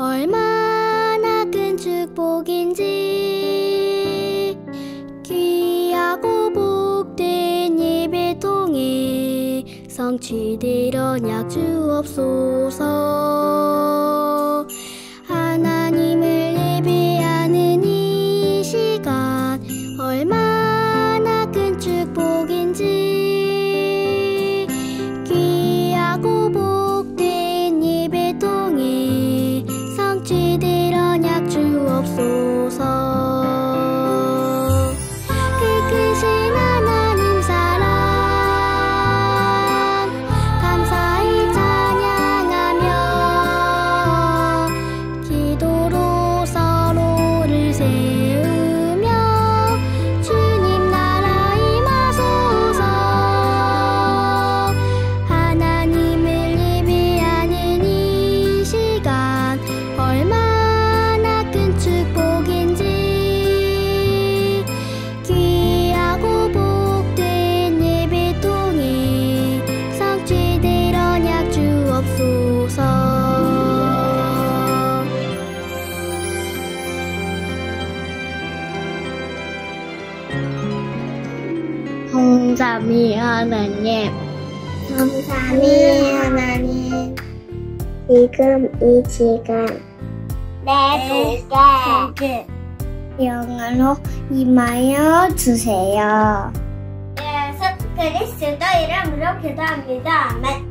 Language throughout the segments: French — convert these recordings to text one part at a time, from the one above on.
얼마나 큰 축복인지 귀하고 복된 예배 통해 성취될 언약 주옵소서. 하나님을 예배하는 이 시간 얼마나 큰 축복인지 귀하고 복된 예배 통해 성취될 언약 주옵소서. 그 크신 하나님 사랑 감사히 찬양하며 기도로 서로를 세우며 주님 나라 임하소서. 하나님을 예배하는 이 시간 얼마나 큰 축복인지 귀하고 복된 예배 통해 성취될 언약 주옵소서. 성삼위 하나님, 지금 이 시간 내 복에 영으로 임하여 주세요. 예수 그리스도 이름으로 기도합니다. 아멘.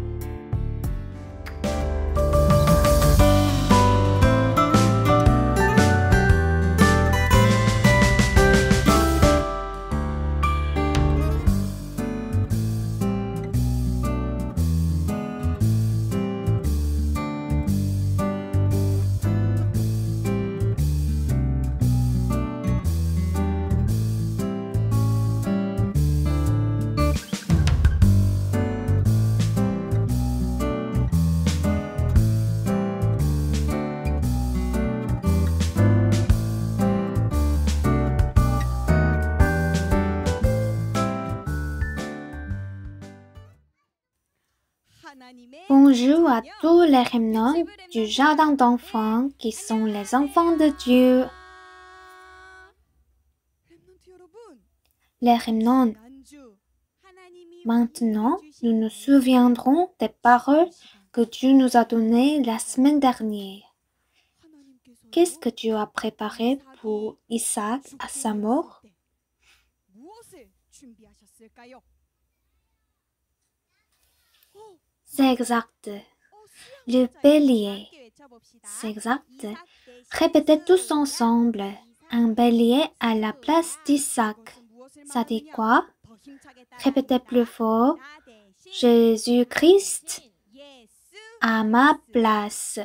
Bonjour à tous les remnants du jardin d'enfants qui sont les enfants de Dieu. Les remnants, maintenant nous nous souviendrons des paroles que Dieu nous a données la semaine dernière. Qu'est-ce que Dieu a préparé pour Isaac à sa mort? C'est exact. Le bélier. C'est exact. Répétez tous ensemble. Un bélier à la place d'Isaac. Ça dit quoi? Répétez plus fort. Jésus-Christ à ma place.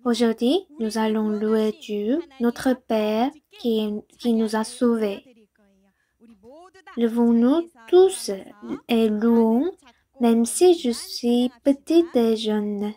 Aujourd'hui, nous allons louer Dieu, notre Père, qui nous a sauvés. Levons-nous tous et louons, même si je suis petite et jeune.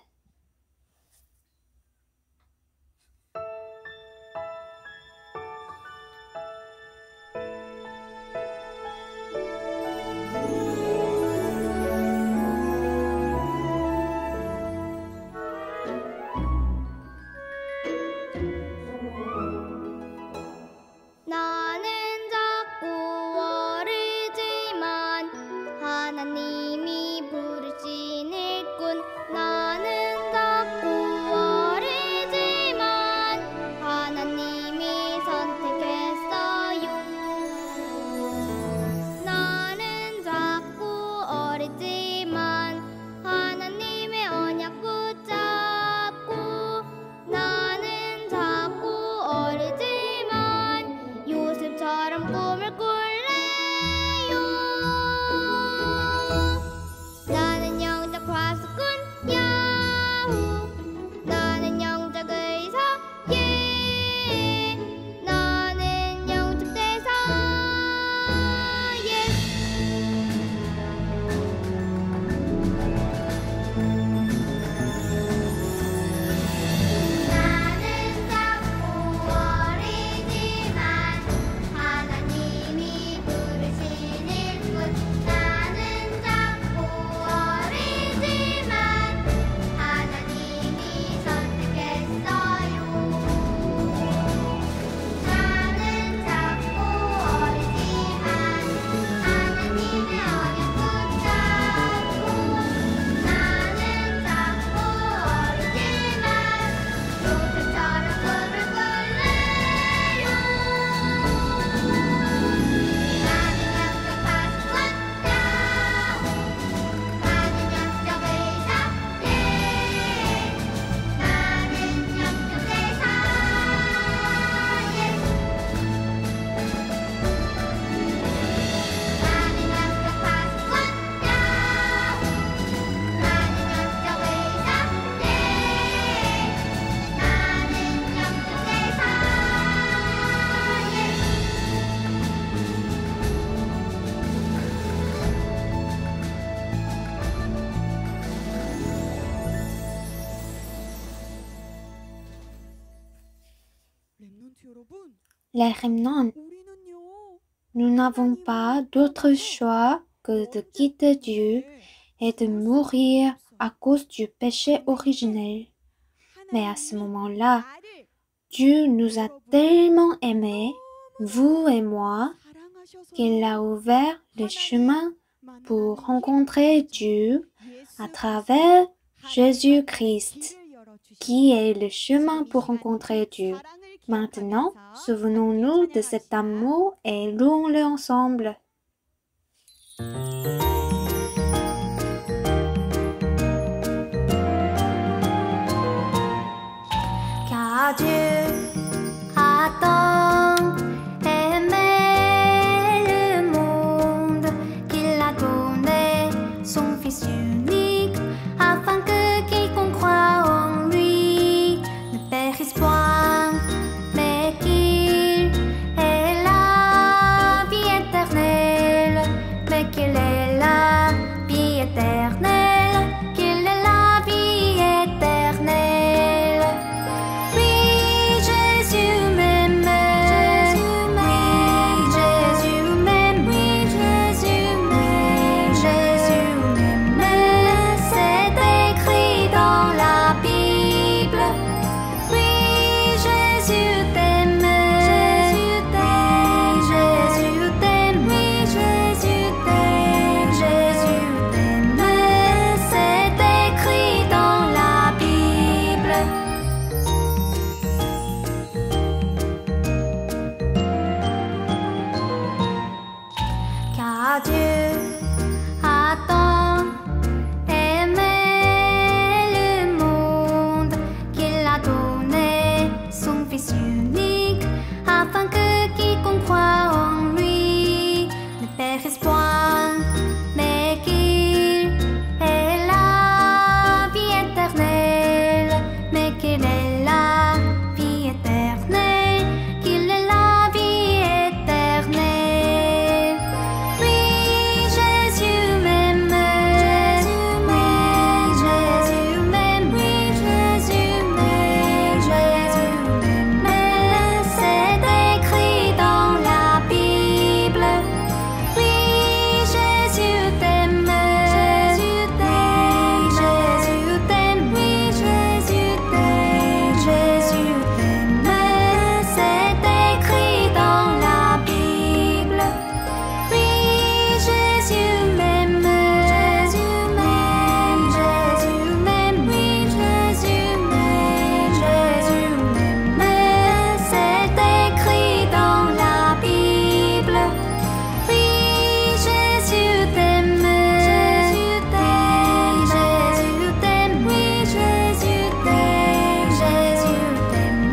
나는 자꾸 어리지만 하나님이 부르신 일꾼. 나는 les remnants, nous n'avons pas d'autre choix que de quitter Dieu et de mourir à cause du péché originel. Mais à ce moment-là, Dieu nous a tellement aimés, vous et moi, qu'il a ouvert le chemin pour rencontrer Dieu à travers Jésus-Christ, qui est le chemin pour rencontrer Dieu. Maintenant, souvenons-nous de cet amour et louons-le ensemble. Car Dieu a tant aimé le monde qu'il a donné son Fils unique afin que quiconque croit en lui ne périsse point, mais qu'il ait la vie éternelle, mais qu'il ait la vie éternelle, qu'il ait la vie éternelle. Oui, Jésus m'aime, oui, Jésus m'aime, oui, Jésus m'aime, Jésus m'aime, c'est écrit dans la Bible. Oui, Jésus t'aime, Jésus t'aime, Jésus t'aime, oui, Jésus t'aime, Jésus t'aime, c'est écrit dans la Bible. Car Dieu a tant aimé le monde qu'il a donné son Fils unique afin que quiconque croit en lui ne périsse point, mais qu'il ait la vie éternelle, mais qu'il ait la vie éternelle, qu'il ait la vie éternelle. Oui, Jésus m'aime, Jésus m'aime, Jésus m'aime, oui, Jésus m'aime, Jésus m'aime, c'est écrit dans la Bible. Oui, Jésus t'aime, Jésus t'aime, Jésus t'aime, oui, Jésus t'aime, Jésus t'aime, c'est écrit dans la Bible. Oui, Jésus m'aime, Jésus m'aime, Jésus m'aime, oui, Jésus m'aime, Jésus m'aime, c'est écrit dans la Bible. Oui, Jésus t'aime, Jésus t'aime, Jésus t'aime, oui, Jésus t'aime, Jésus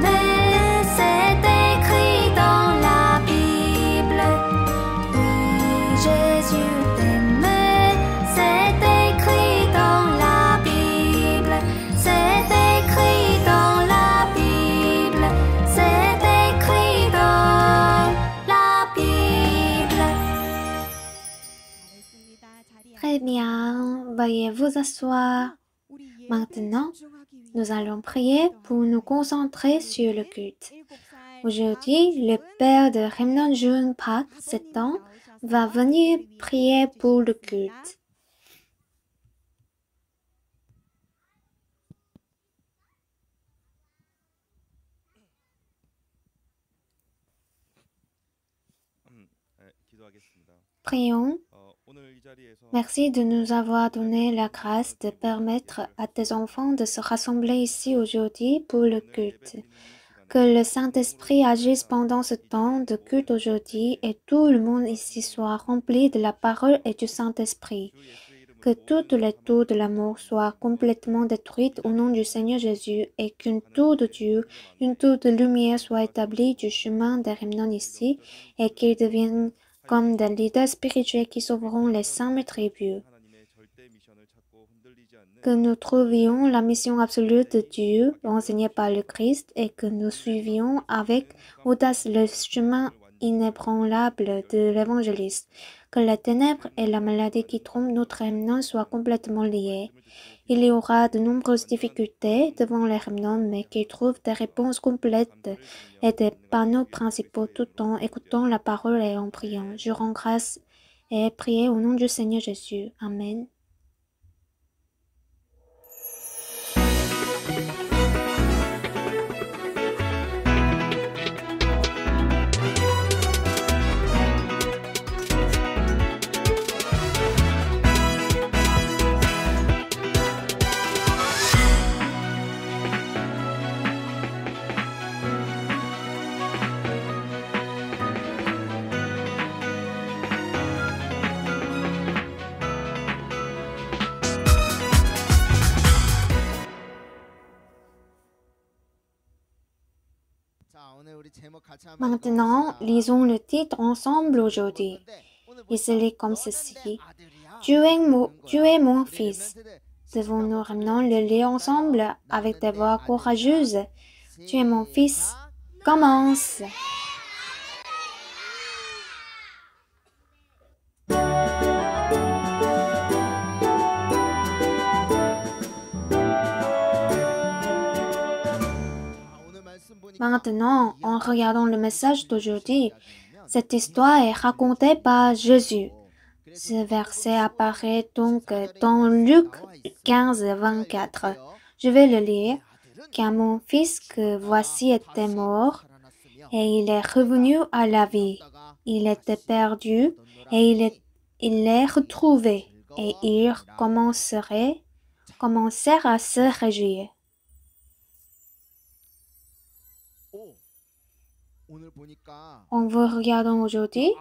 t'aime, c'est écrit dans la Bible. Oui, Jésus t'aime, c'est écrit dans la Bible, c'est écrit dans la Bible, c'est écrit dans la Bible. Très bien, veuillez vous asseoir. Maintenant, nous allons prier pour nous concentrer sur le culte. Aujourd'hui, le père de Remnant Jeune Park, 7 ans, va venir prier pour le culte. Prions. Merci de nous avoir donné la grâce de permettre à tes enfants de se rassembler ici aujourd'hui pour le culte. Que le Saint-Esprit agisse pendant ce temps de culte aujourd'hui et tout le monde ici soit rempli de la parole et du Saint-Esprit. Que toutes les tours de l'amour soient complètement détruites au nom du Seigneur Jésus et qu'une tour de Dieu, une tour de lumière soit établie du chemin des remnants ici et qu'ils deviennent comme des leaders spirituels qui sauveront les 5 tribus. Que nous trouvions la mission absolue de Dieu enseignée par le Christ et que nous suivions avec audace le chemin inébranlable de l'évangéliste. Que les ténèbres et la maladie qui trompent notre remnant soient complètement liées Il y aura de nombreuses difficultés devant les remnants, mais qu'ils trouvent des réponses complètes et des panneaux principaux tout en écoutant la parole et en priant. Je rends grâce et priez au nom du Seigneur Jésus. Amen. Maintenant, lisons le titre ensemble aujourd'hui. Il se lit comme ceci. Tu es mon fils. Devons-nous maintenant le lire ensemble avec des voix courageuses. Tu es mon fils. Commence. Maintenant, en regardant le message d'aujourd'hui, cette histoire est racontée par Jésus. Ce verset apparaît donc dans Luc 15, 24. Je vais le lire. Car mon fils que voici était mort, et il est revenu à la vie. Il était perdu, et il est retrouvé, et ils commencèrent à se réjouir. En vous regardant aujourd'hui,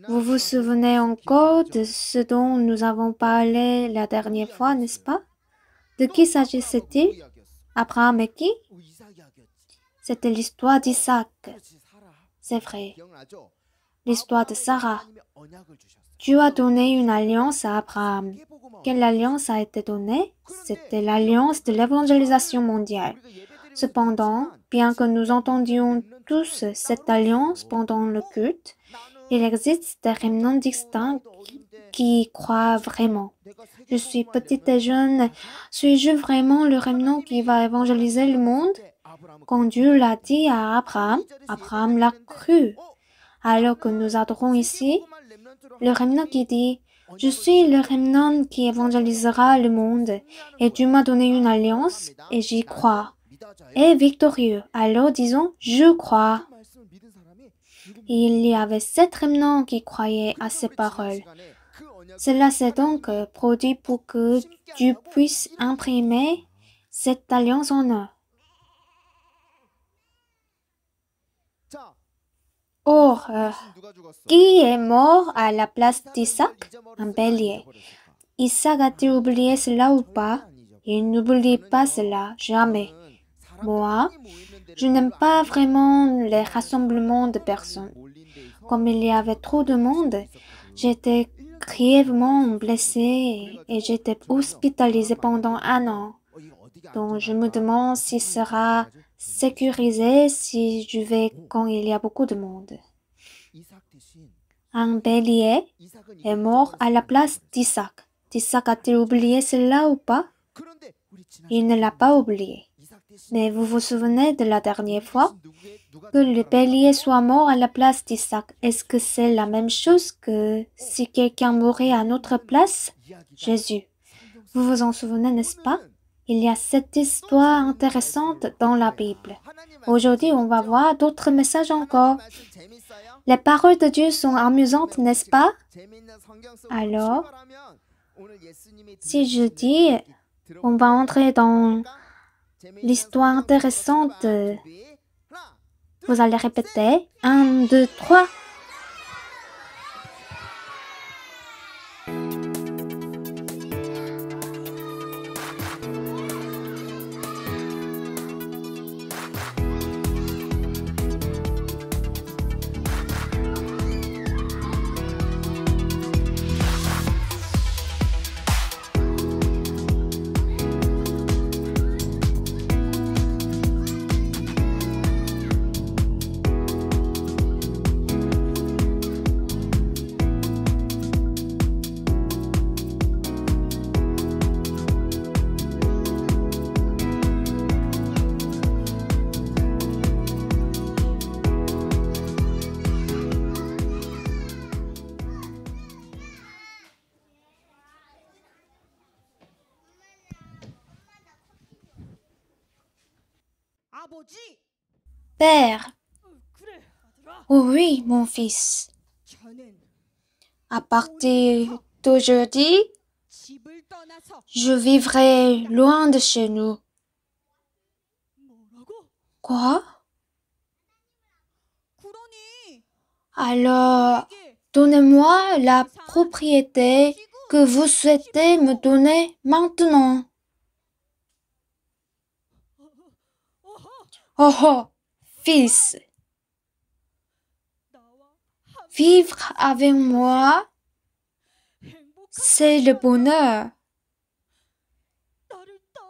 vous vous souvenez encore de ce dont nous avons parlé la dernière fois, n'est-ce pas? De qui s'agissait-il? Abraham et qui? C'était l'histoire d'Isaac. C'est vrai. L'histoire de Sarah. Dieu a donné une alliance à Abraham. Quelle alliance a été donnée? C'était l'alliance de l'évangélisation mondiale. Cependant, bien que nous entendions tous cette alliance pendant le culte, il existe des remnants distincts qui croient vraiment. Je suis petite et jeune. Suis-je vraiment le remnant qui va évangéliser le monde? Quand Dieu l'a dit à Abraham, Abraham l'a cru. Alors que nous adorons ici, le remnant qui dit « Je suis le remnant qui évangélisera le monde et Dieu m'a donné une alliance et j'y crois. » est victorieux. Alors disons « Je crois ». Il y avait 7 remnants qui croyaient à ces paroles. Cela s'est donc produit pour que Dieu puisse imprimer cette alliance en eux. Or, qui est mort à la place d'Isaac? Un bélier. Isaac a-t-il oublié cela ou pas? Il n'oublie pas cela, jamais. Moi, je n'aime pas vraiment les rassemblements de personnes. Comme il y avait trop de monde, j'étais grièvement blessée et j'étais hospitalisée pendant 1 an. Donc je me demande si sera sécurisé si je vais quand il y a beaucoup de monde. Un bélier est mort à la place d'Isaac. Isaac a-t-il oublié cela ou pas? Il ne l'a pas oublié. Mais vous vous souvenez de la dernière fois? Que le bélier soit mort à la place d'Isaac, est-ce que c'est la même chose que si quelqu'un mourait à notre place? Jésus. Vous vous en souvenez, n'est-ce pas? Il y a cette histoire intéressante dans la Bible. Aujourd'hui, on va voir d'autres messages encore. Les paroles de Dieu sont amusantes, n'est-ce pas? Alors, si je dis, on va entrer dans l'histoire intéressante, vous allez répéter 1, 2, 3. Père. Oh oui, mon fils. À partir d'aujourd'hui, je vivrai loin de chez nous. Quoi? Alors, donnez-moi la propriété que vous souhaitez me donner maintenant. Oh oh, fils. Vivre avec moi, c'est le bonheur.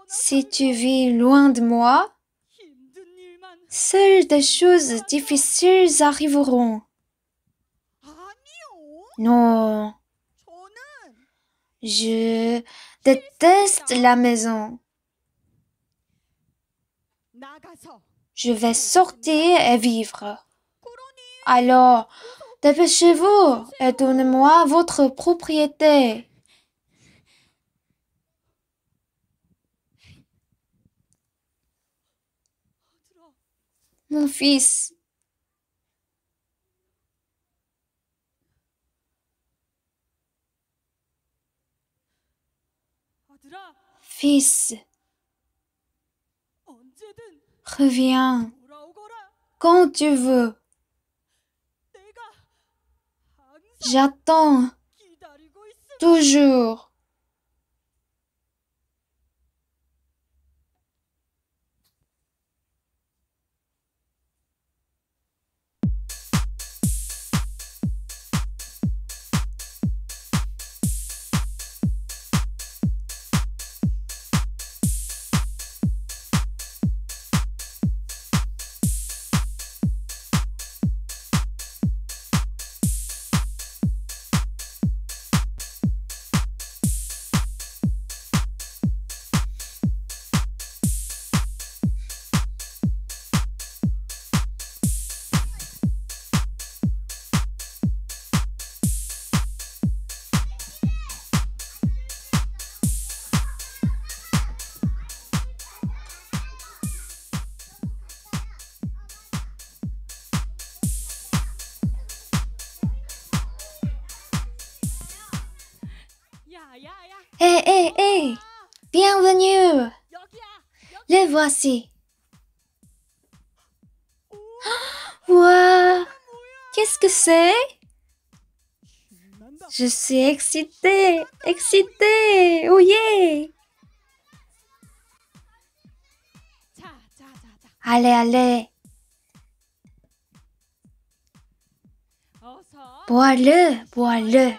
Si tu vis loin de moi, seules des choses difficiles arriveront. Non, je déteste la maison. Je vais sortir et vivre. Alors, dépêchez-vous et donnez-moi votre propriété. Mon fils. Fils, reviens quand tu veux. J'attends toujours. Hé, bienvenue. Les voici. Ouah, qu'est-ce que c'est? Je suis excitée, oh yeah. Allez. Bois-le.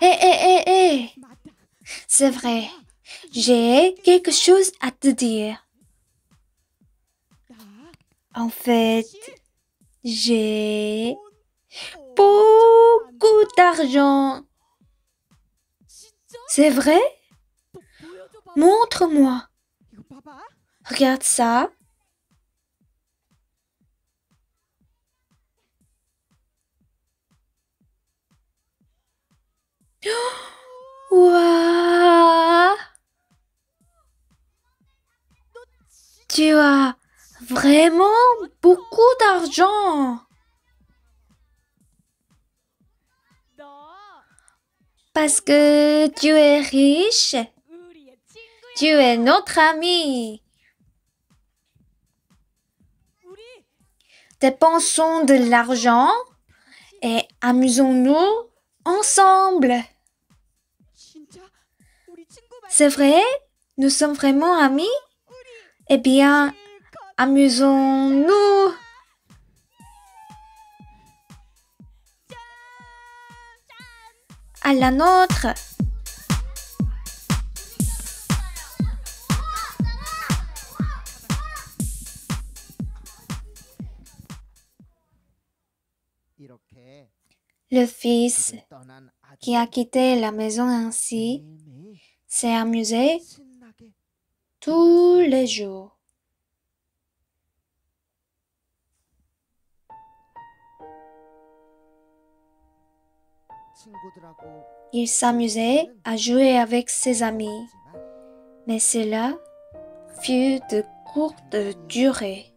Hé, c'est vrai, j'ai quelque chose à te dire. En fait, j'ai beaucoup d'argent. C'est vrai? Montre-moi. Regarde ça. Ouah! Tu as vraiment beaucoup d'argent. Parce que tu es riche. Tu es notre ami. Dépensons de l'argent et amusons-nous ensemble. C'est vrai? Nous sommes vraiment amis? Eh bien, amusons-nous. À la nôtre. Le fils qui a quitté la maison ainsi s'est amusé tous les jours. Il s'amusait à jouer avec ses amis, mais cela fut de courte durée.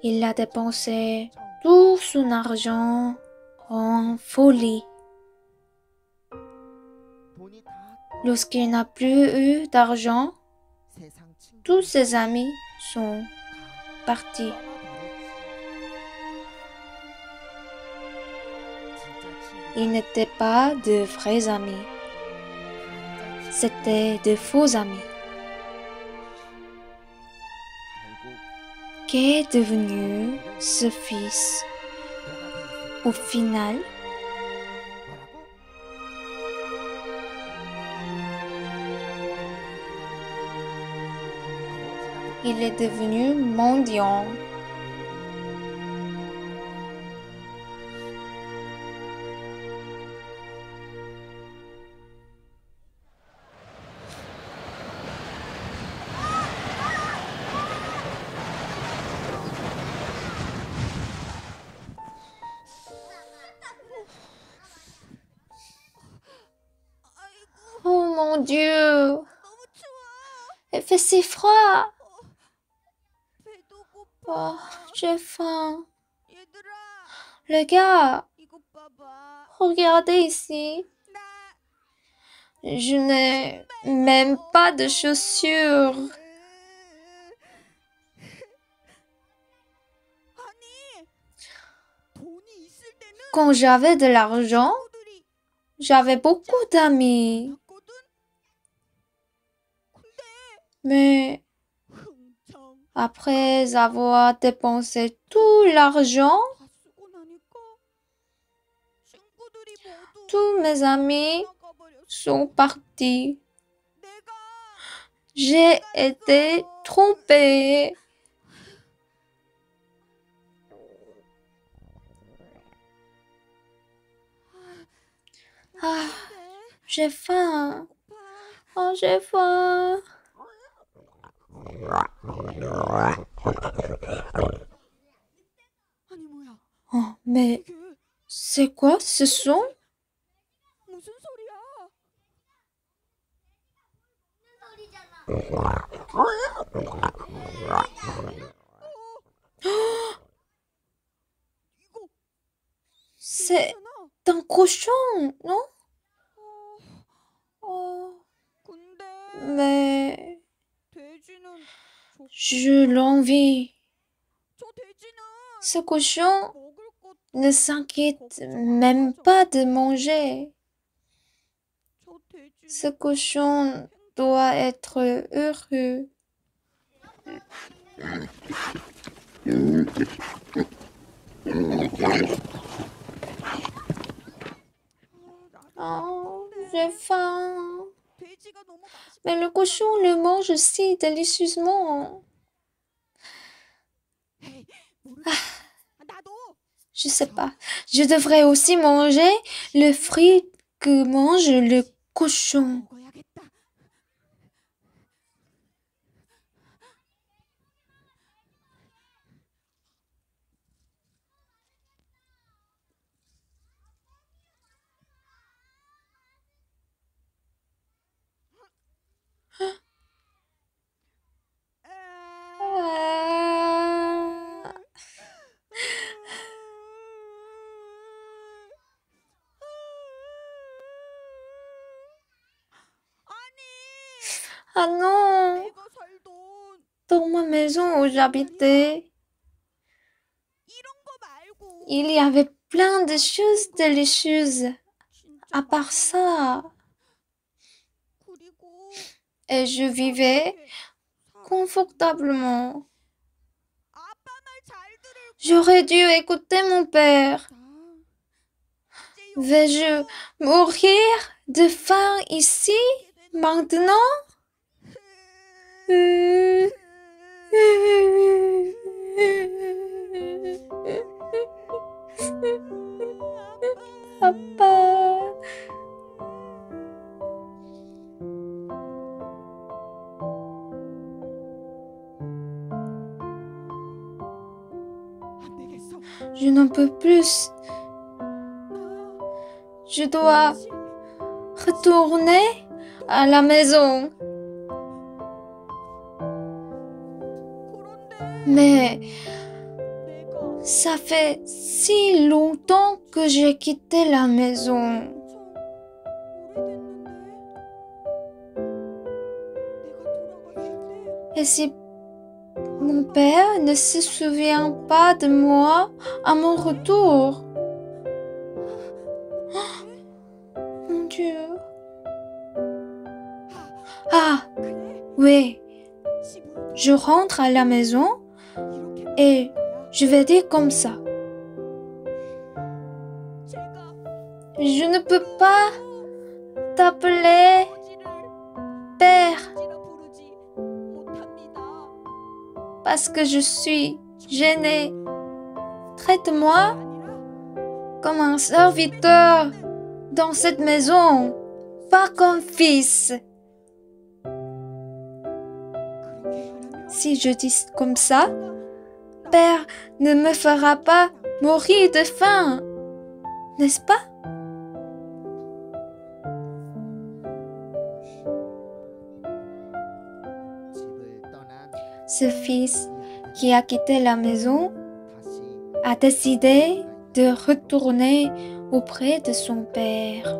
Il a dépensé tout son argent en folie. Lorsqu'il n'a plus eu d'argent, tous ses amis sont partis. Ils n'étaient pas de vrais amis. C'étaient de faux amis. Qu'est devenu ce fils au final? Il est devenu mendiant. Oh mon Dieu! Il fait si froid! Oh, j'ai faim. Les gars, regardez ici. Je n'ai même pas de chaussures. Quand j'avais de l'argent, j'avais beaucoup d'amis. Mais après avoir dépensé tout l'argent, tous mes amis sont partis. J'ai été trompée. Ah, j'ai faim. Oh, j'ai faim. Oh, mais c'est quoi ce son? C'est un cochon, non? Oh, mais je l'envie. Ce cochon ne s'inquiète même pas de manger. Ce cochon doit être heureux. Oh, j'ai faim. Mais le cochon le mange si délicieusement. Je sais pas. Je devrais aussi manger le fruit que mange le cochon. Ah non! Dans ma maison où j'habitais, il y avait plein de choses délicieuses. À part ça, et je vivais confortablement. J'aurais dû écouter mon père. Vais-je mourir de faim ici, maintenant? Papa. peux plus. Je dois retourner à la maison. Mais ça fait si longtemps que j'ai quitté la maison. Et si mon père ne se souvient pas de moi à mon retour? Oh, mon Dieu. Ah, oui. Je rentre à la maison et je vais dire comme ça. Je ne peux pas t'appeler père parce que je suis gênée. Traite-moi comme un serviteur dans cette maison, pas comme fils. Si je dis comme ça, père ne me fera pas mourir de faim, n'est-ce pas? Ce fils qui a quitté la maison a décidé de retourner auprès de son père.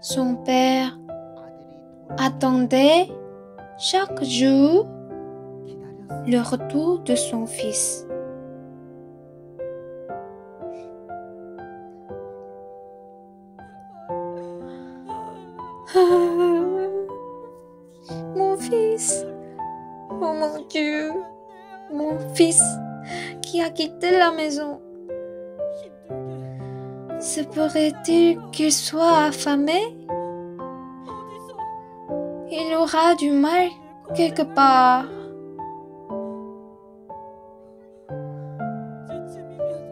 Son père attendait chaque jour le retour de son fils. Mon fils, oh mon Dieu, mon fils qui a quitté la maison. Se pourrait-il qu'il soit affamé? Il aura du mal quelque part.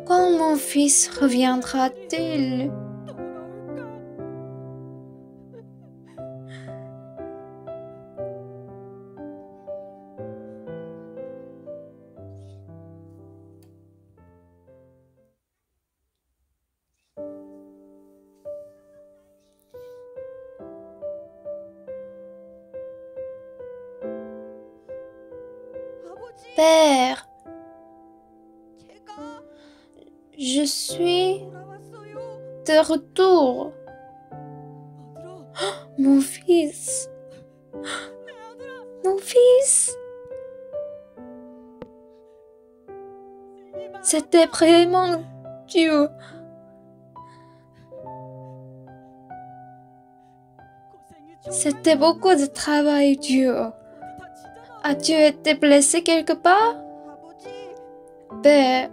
Quand mon fils reviendra-t-il? Père, je suis de retour. Oh, mon fils, mon fils. C'était vraiment dur. C'était beaucoup de travail dur. As-tu été blessé quelque part? Père,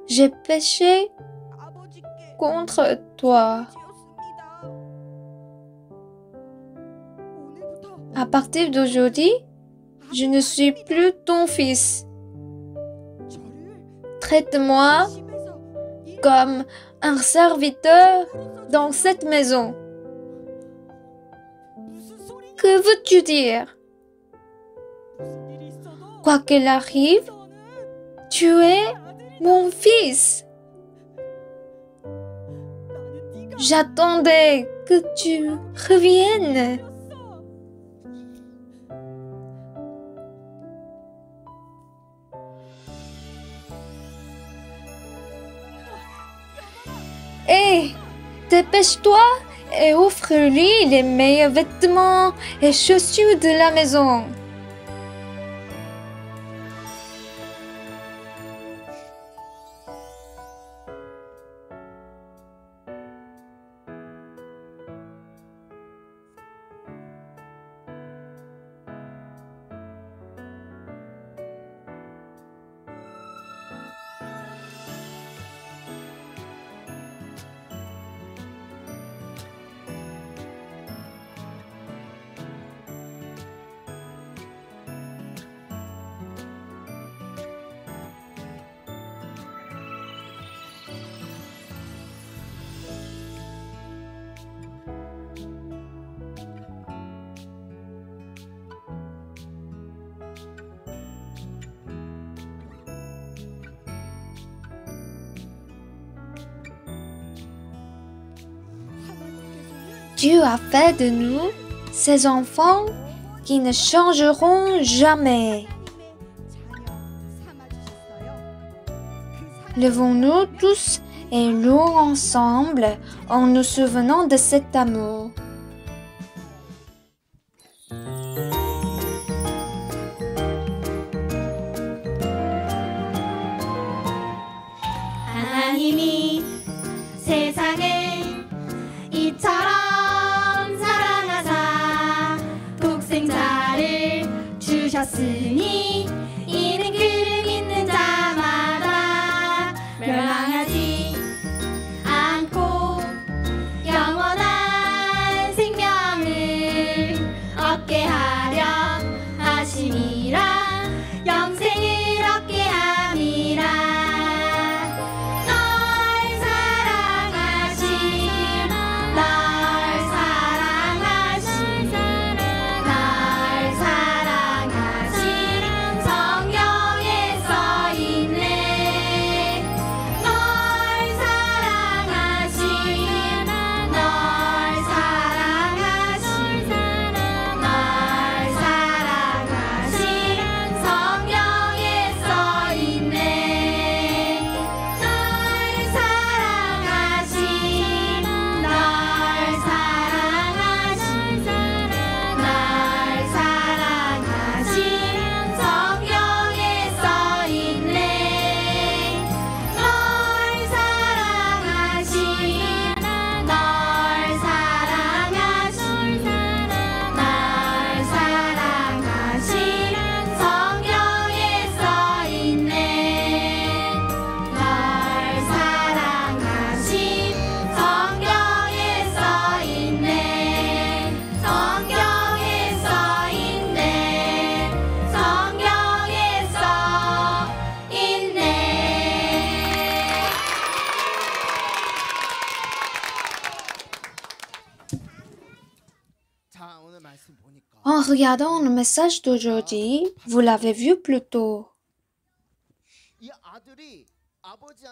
j'ai péché contre toi. À partir d'aujourd'hui, je ne suis plus ton fils. Traite-moi comme un serviteur dans cette maison. Que veux-tu dire? Quoi qu'il arrive, tu es mon fils. J'attendais que tu reviennes. Hé, dépêche-toi et offre-lui les meilleurs vêtements et chaussures de la maison. Dieu a fait de nous ses enfants qui ne changeront jamais. Levons-nous tous et louons ensemble en nous souvenant de cet amour. 하나님이 세상을 이처럼 사랑하사 독생자를 주셨으니 이는 그를 믿는 자마다 멸망하지 않고 영원한 생명을 얻게 하려 하심이라 영생을 얻게 함이라 En regardant le message d'aujourd'hui, vous l'avez vu plus tôt.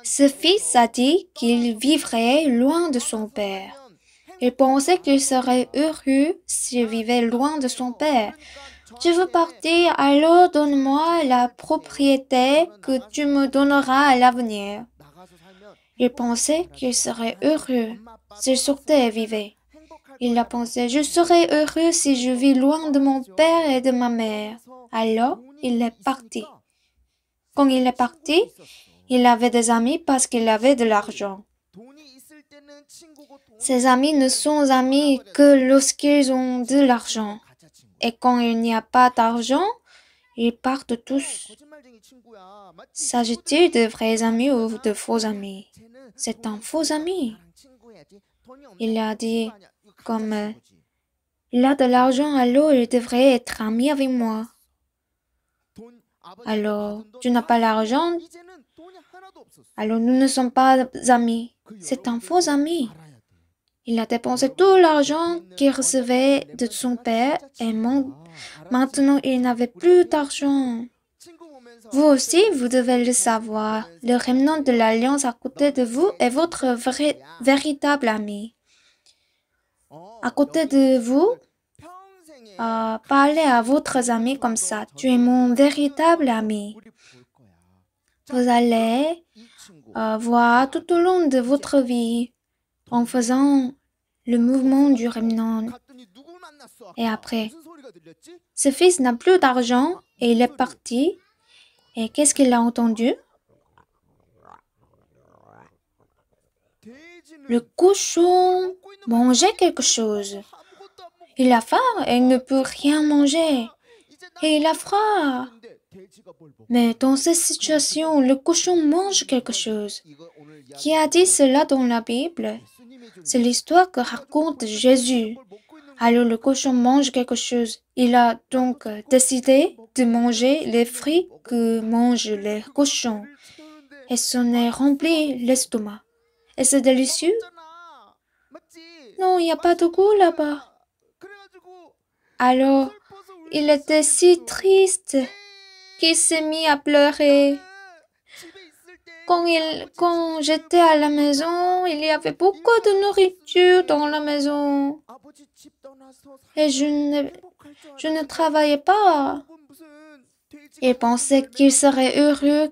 Ce fils a dit qu'il vivrait loin de son père. Il pensait qu'il serait heureux s'il vivait loin de son père. Je veux partir, alors donne-moi la propriété que tu me donneras à l'avenir. Il pensait qu'il serait heureux s'il sortait et vivait. Il a pensé, je serai heureux si je vis loin de mon père et de ma mère. Alors, il est parti. Quand il est parti, il avait des amis parce qu'il avait de l'argent. Ses amis ne sont amis que lorsqu'ils ont de l'argent. Et quand il n'y a pas d'argent, ils partent tous. S'agit-il de vrais amis ou de faux amis? C'est un faux ami. Il a dit, comme il a de l'argent, alors il devrait être ami avec moi. Alors, tu n'as pas l'argent, alors nous ne sommes pas amis. C'est un faux ami. Il a dépensé tout l'argent qu'il recevait de son père et maintenant il n'avait plus d'argent. Vous aussi, vous devez le savoir. Le remnant de l'alliance à côté de vous est votre véritable ami. À côté de vous, parlez à votre ami comme ça. Tu es mon véritable ami. Vous allez voir tout au long de votre vie en faisant le mouvement du remnant. Et après, ce fils n'a plus d'argent et il est parti. Et qu'est-ce qu'il a entendu? Le cochon mangeait quelque chose. Il a faim et il ne peut rien manger. Et il a froid. Mais dans cette situation, le cochon mange quelque chose. Qui a dit cela dans la Bible? C'est l'histoire que raconte Jésus. Alors le cochon mange quelque chose. Il a donc décidé de manger les fruits que mangent les cochons. Et ça est rempli l'estomac. Et c'est délicieux? Non, il n'y a pas de goût là-bas. Alors, il était si triste qu'il s'est mis à pleurer. Quand j'étais à la maison, il y avait beaucoup de nourriture dans la maison. Et je ne travaillais pas. Il pensait qu'il serait heureux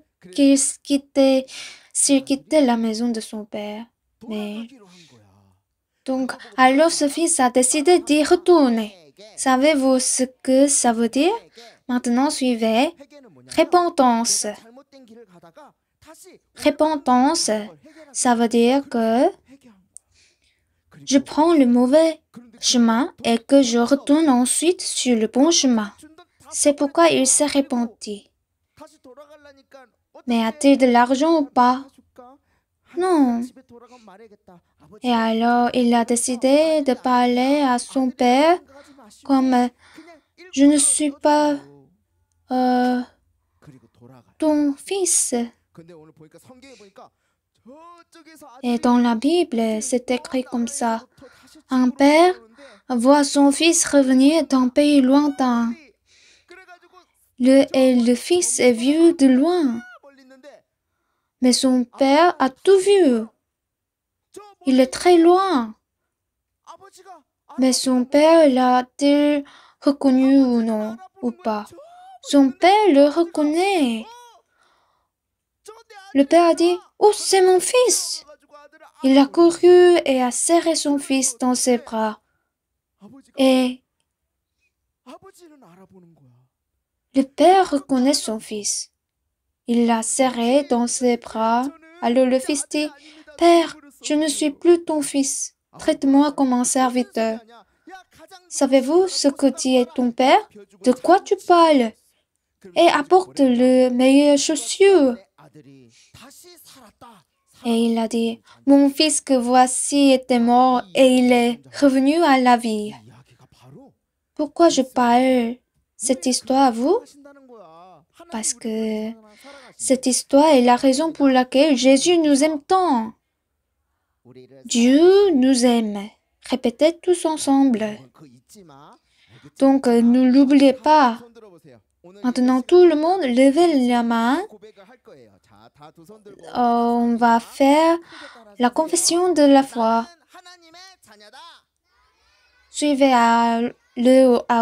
s'il quittait la maison de son père. Mais donc, alors ce fils a décidé d'y retourner. Savez-vous ce que ça veut dire? Maintenant, suivez. Repentance. Repentance, ça veut dire que je prends le mauvais chemin et que je retourne ensuite sur le bon chemin. C'est pourquoi il s'est repenti. Mais a-t-il de l'argent ou pas? Non. Et alors, il a décidé de parler à son père comme « Je ne suis pas ton fils ». Et dans la Bible, c'est écrit comme ça. Un père voit son fils revenir d'un pays lointain. Le fils est vu de loin. Mais son père a tout vu. Il est très loin. Mais son père l'a-t-il reconnu ou non, ou pas? Son père le reconnaît. Le père a dit, « Oh, c'est mon fils !» Il a couru et a serré son fils dans ses bras. Et le père reconnaît son fils. Il l'a serré dans ses bras. Alors le fils dit, « Père, je ne suis plus ton fils. Traite-moi comme un serviteur. » Savez-vous ce que dit ton père? De quoi tu parles? Et apporte les meilleures chaussures. Et il a dit, « Mon fils que voici était mort et il est revenu à la vie. » Pourquoi je parle cette histoire à vous? Parce que cette histoire est la raison pour laquelle Jésus nous aime tant. Dieu nous aime. Répétez tous ensemble. Donc, ne l'oubliez pas. Maintenant, tout le monde, levez la main. On va faire la confession de la foi. Suivez à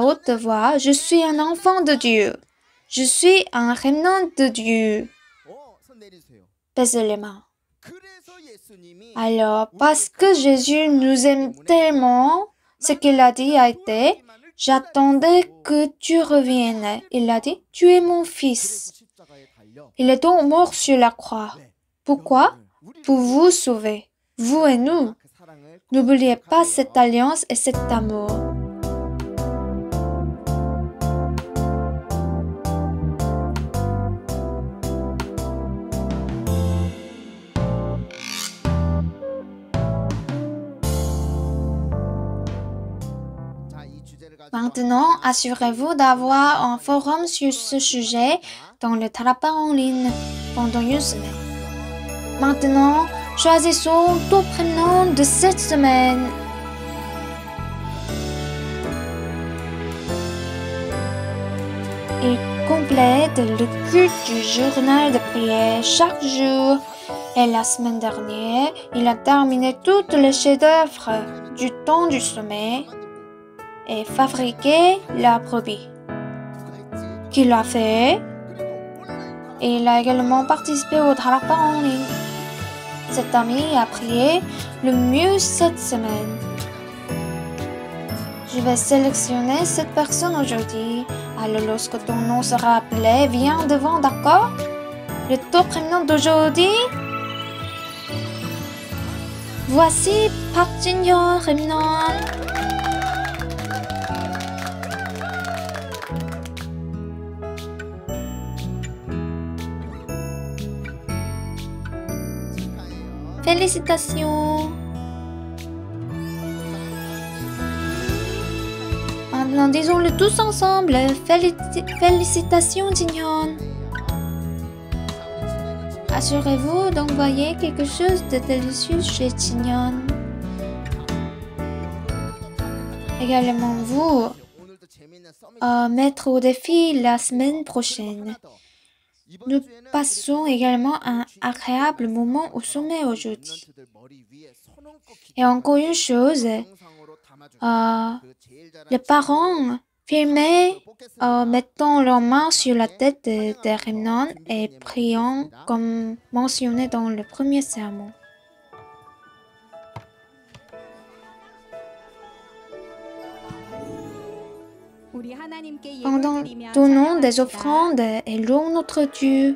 haute voix. Je suis un enfant de Dieu. Je suis un remnant de Dieu. Baissez les mains. Alors, parce que Jésus nous aime tellement, ce qu'il a dit a été, j'attendais que tu reviennes. Il a dit, tu es mon fils. Il est donc mort sur la croix. Pourquoi? Pour vous sauver, vous et nous. N'oubliez pas cette alliance et cet amour. Maintenant, assurez-vous d'avoir un forum sur ce sujet dans le Tarapa en ligne pendant une semaine. Maintenant, choisissons ton prénom de cette semaine. Il complète le culte du journal de prière chaque jour. Et la semaine dernière, il a terminé tous les chefs-d'œuvre du temps du sommet et fabriqué la brebis. Qui l'a fait? Et il a également participé au Tarapa en ligne. Cet ami a prié le mieux cette semaine. Je vais sélectionner cette personne aujourd'hui. Alors lorsque ton nom sera appelé, viens devant, d'accord? Le top prénom d'aujourd'hui. Voici Park Jin-hyun, remnant. Félicitations. Maintenant, disons-le tous ensemble. Félicitations, Jin-hyun. Assurez-vous d'envoyer quelque chose de délicieux chez Jin-hyun. Également vous, mettre au défi la semaine prochaine. Nous passons également un agréable moment au sommet aujourd'hui. Et encore une chose, les parents filmaient mettant leurs mains sur la tête des remnants et priant comme mentionné dans le premier sermon. Pendant donnons des offrandes et louons notre Dieu.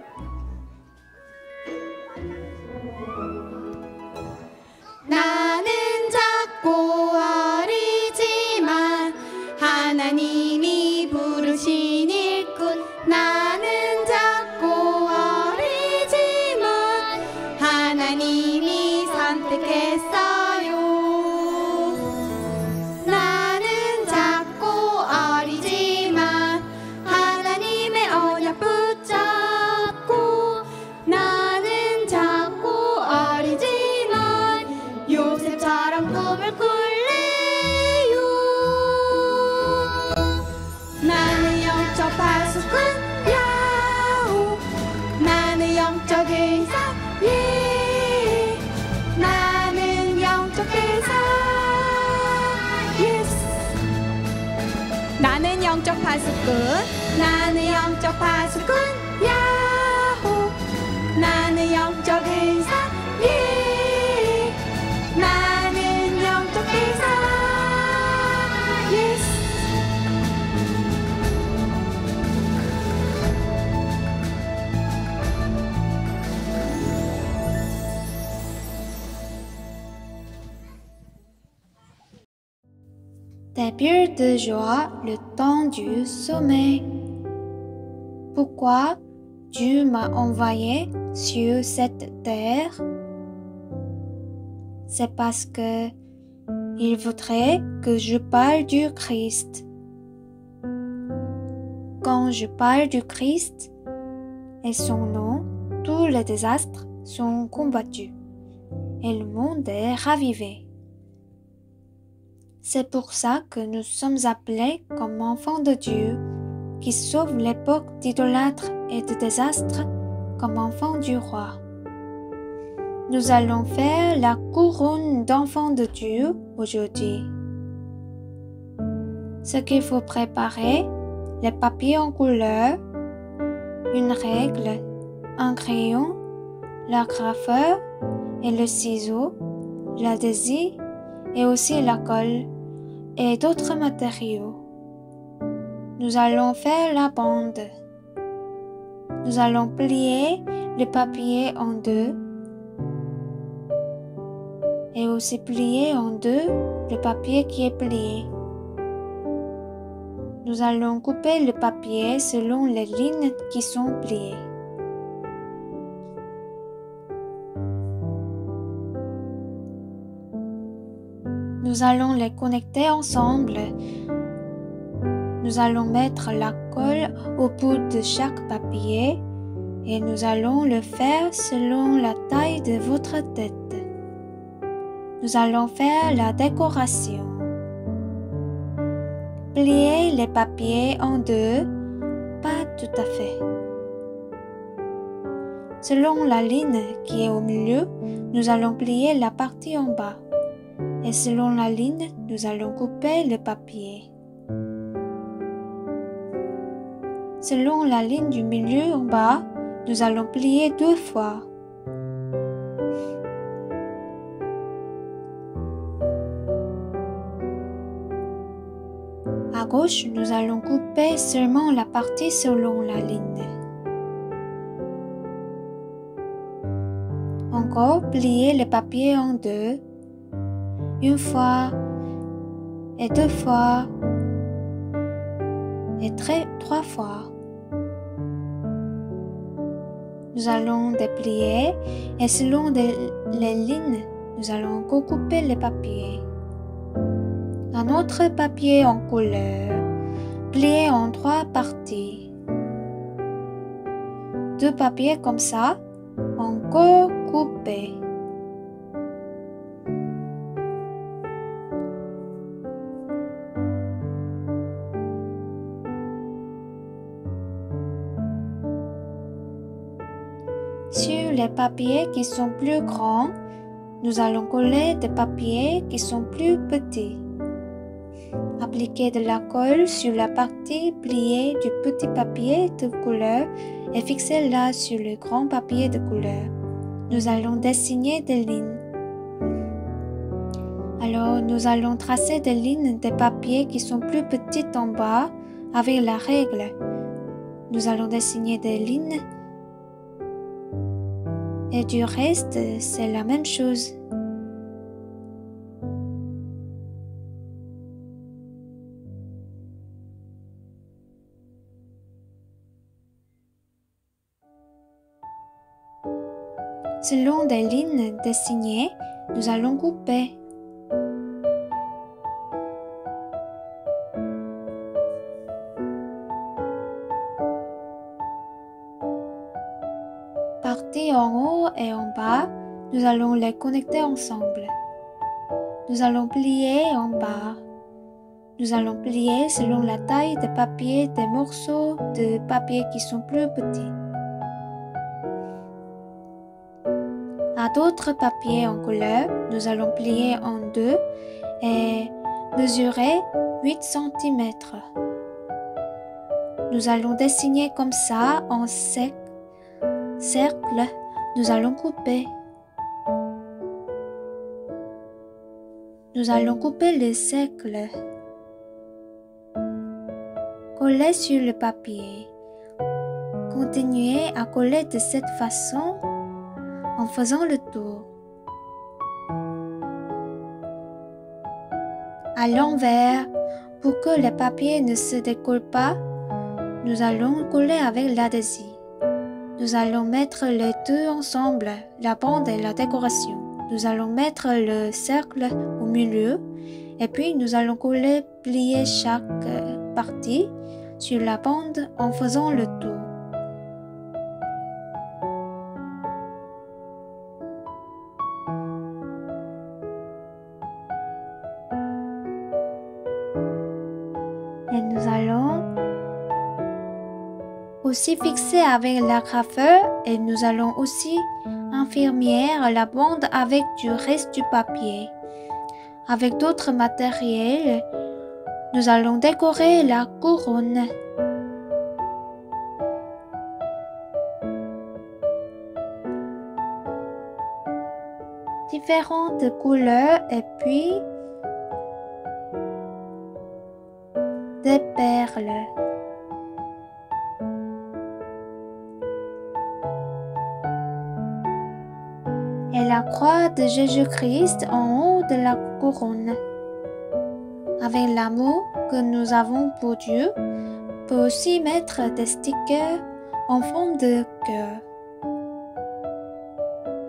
나는 작고 어리지만 하나님이 부르신 일꾼 나는 작고 어리지만 하나님이 선택했어요 나는 작고 어리지만 하나님의 언약 붙잡고 나는 작고 어리지만 요셉처럼 꿈을 꿀래요 나는 영적 파수꾼 야호 나는 영적 의사 예 나는 영적 대사 예스 나는 영적 파수꾼 나는 영적 파수꾼 야호 나는 영적 의사 예 나는 영적 대사 예스 Des bulles de joie le temps du sommeil. Pourquoi Dieu m'a envoyé sur cette terre? C'est parce que il voudrait que je parle du Christ. Quand je parle du Christ et son nom, tous les désastres sont combattus et le monde est ravivé. C'est pour ça que nous sommes appelés comme enfants de Dieu, qui sauvent l'époque d'idolâtres et de désastres comme enfants du roi. Nous allons faire la couronne d'enfants de Dieu aujourd'hui. Ce qu'il faut préparer, les papiers en couleur, une règle, un crayon, l'agrafeur et le ciseau, l'adhésif et aussi la colle et d'autres matériaux. Nous allons faire la bande. Nous allons plier le papier en deux et aussi plier en deux le papier qui est plié. Nous allons couper le papier selon les lignes qui sont pliées. Nous allons les connecter ensemble. Nous allons mettre la colle au bout de chaque papier et nous allons le faire selon la taille de votre tête. Nous allons faire la décoration. Plier les papiers en deux, pas tout à fait. Selon la ligne qui est au milieu, nous allons plier la partie en bas. Et selon la ligne, nous allons couper le papier. Selon la ligne du milieu en bas, nous allons plier deux fois. À gauche, nous allons couper seulement la partie selon la ligne. Encore plier le papier en deux. Une fois et deux fois et trois fois. Nous allons déplier et selon les lignes, nous allons encore couper le papier. Un autre papier en couleur, plié en trois parties. Deux papiers comme ça, encore coupés. Sur les papiers qui sont plus grands, nous allons coller des papiers qui sont plus petits. Appliquez de la colle sur la partie pliée du petit papier de couleur et fixez-la sur le grand papier de couleur. Nous allons dessiner des lignes. Alors, nous allons tracer des lignes des papiers qui sont plus petites en bas avec la règle. Nous allons dessiner des lignes et du reste, c'est la même chose. Selon des lignes dessinées, nous allons couper. Parties en haut et en bas, nous allons les connecter ensemble. Nous allons plier en bas. Nous allons plier selon la taille de papier des morceaux de papier qui sont plus petits. À d'autres papiers en couleur, nous allons plier en deux et mesurer 8 cm. Nous allons dessiner comme ça en cercle. Nous allons couper. Nous allons couper le cercle. Coller sur le papier. Continuez à coller de cette façon en faisant le tour. À l'envers, pour que le papier ne se décolle pas, nous allons coller avec l'adhésif. Nous allons mettre les deux ensemble, la bande et la décoration. Nous allons mettre le cercle au milieu et puis nous allons plier chaque partie sur la bande en faisant le tour. Et nous allons aussi fixer avec l'agrafeur et nous allons aussi infirmer la bande avec du reste du papier. Avec d'autres matériels, nous allons décorer la couronne. Différentes couleurs et puis des perles. Et la croix de Jésus-Christ en haut de la couronne. Avec l'amour que nous avons pour Dieu, on peut aussi mettre des stickers en forme de cœur.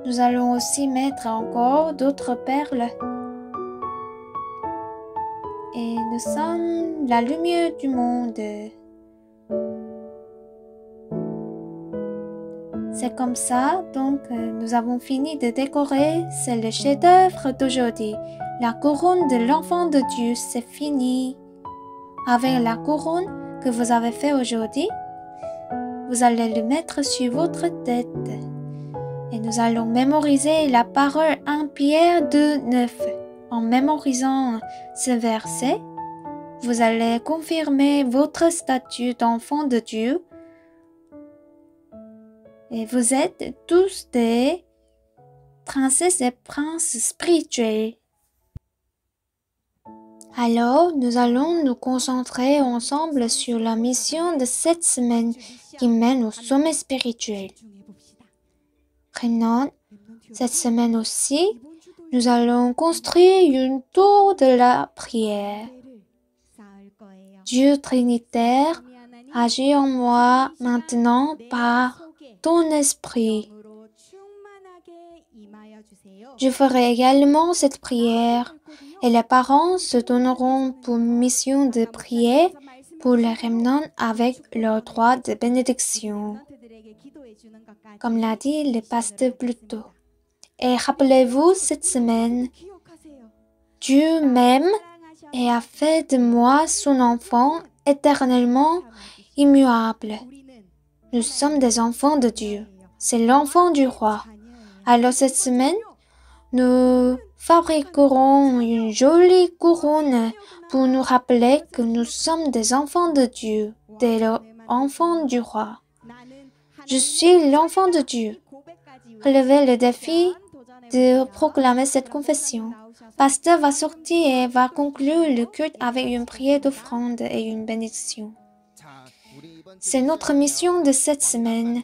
Nous allons aussi mettre encore d'autres perles. Et nous sommes la lumière du monde. C'est comme ça, donc nous avons fini de décorer. C'est le chef-d'œuvre d'aujourd'hui. La couronne de l'enfant de Dieu, c'est fini. Avec la couronne que vous avez fait aujourd'hui, vous allez le mettre sur votre tête. Et nous allons mémoriser la parole 1 Pierre 2:9. En mémorisant ce verset, vous allez confirmer votre statut d'enfant de Dieu. Et vous êtes tous des princesses et princes spirituels. Alors, nous allons nous concentrer ensemble sur la mission de cette semaine qui mène au sommet spirituel. Maintenant, cette semaine aussi, nous allons construire une tour de la prière. Dieu Trinitaire, agis en moi maintenant par ton esprit. Je ferai également cette prière et les parents se donneront pour mission de prier pour les remnants avec leur droit de bénédiction, comme l'a dit le pasteur plus tôt. Et rappelez-vous cette semaine, Dieu m'aime et a fait de moi son enfant éternellement immuable. Nous sommes des enfants de Dieu. c'est l'enfant du roi. Alors cette semaine, nous fabriquerons une jolie couronne pour nous rappeler que nous sommes des enfants de Dieu, des enfants du roi. Je suis l'enfant de Dieu. Relevez le défi de proclamer cette confession. Pasteur va sortir et va conclure le culte avec une prière d'offrande et une bénédiction. C'est notre mission de cette semaine.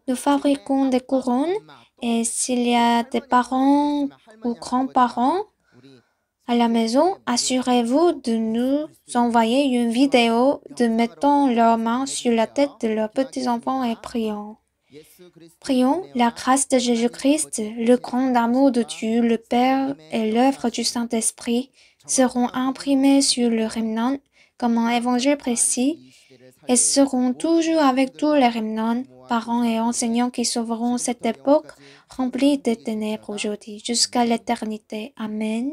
Nous fabriquons des couronnes et s'il y a des parents ou grands-parents à la maison, assurez-vous de nous envoyer une vidéo de mettant leurs mains sur la tête de leurs petits-enfants et prions. Prions, la grâce de Jésus-Christ, le grand amour de Dieu, le Père et l'œuvre du Saint-Esprit seront imprimés sur le remnant comme un évangile précis et seront toujours avec tous les remnants, parents et enseignants qui sauveront cette époque remplie de ténèbres aujourd'hui jusqu'à l'éternité. Amen.